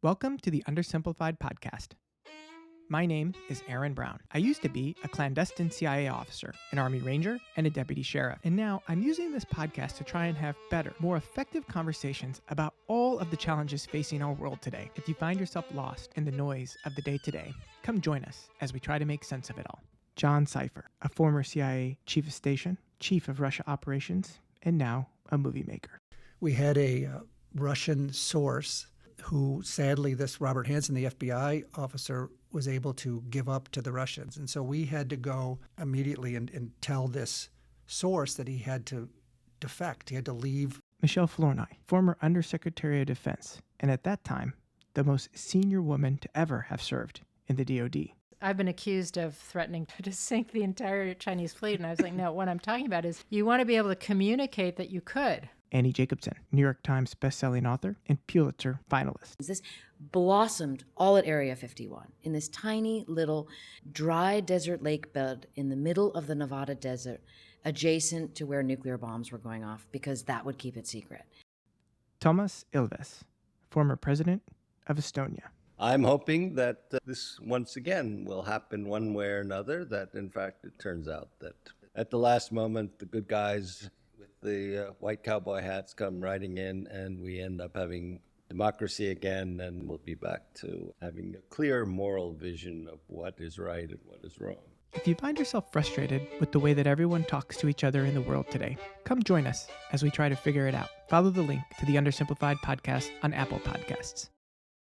Welcome to the Under Simplified Podcast. My name is Aaron Brown. I used to be a clandestine CIA officer, an Army Ranger, and a deputy sheriff. And now I'm using this podcast to try and have better, more effective conversations about all of the challenges facing our world today. If you find yourself lost in the noise of the day-to-day, come join us as we try to make sense of it all. John Cipher, a former CIA chief of station, chief of Russia operations, and now a movie maker. We had a Russian source who, sadly, this Robert Hansen, the FBI officer, was able to give up to the Russians. And so we had to go immediately and tell this source that he had to defect. He had to leave. Michelle Flournoy, former Undersecretary of Defense, and at that time, the most senior woman to ever have served in the DoD. I've been accused of threatening to sink the entire Chinese fleet. And I was like, no, what I'm talking about is you want to be able to communicate that you could. Annie Jacobson, New York Times bestselling author and Pulitzer finalist. This blossomed all at Area 51 in this tiny little dry desert lake bed in the middle of the Nevada desert, adjacent to where nuclear bombs were going off, because that would keep it secret. Toomas Ilves, former president of Estonia. I'm hoping that this once again will happen one way or another, that in fact it turns out that at the last moment the good guys with the white cowboy hats come riding in and we end up having democracy again, and we'll be back to having a clear moral vision of what is right and what is wrong. If you find yourself frustrated with the way that everyone talks to each other in the world today, come join us as we try to figure it out. Follow the link to the Undersimplified podcast on Apple Podcasts.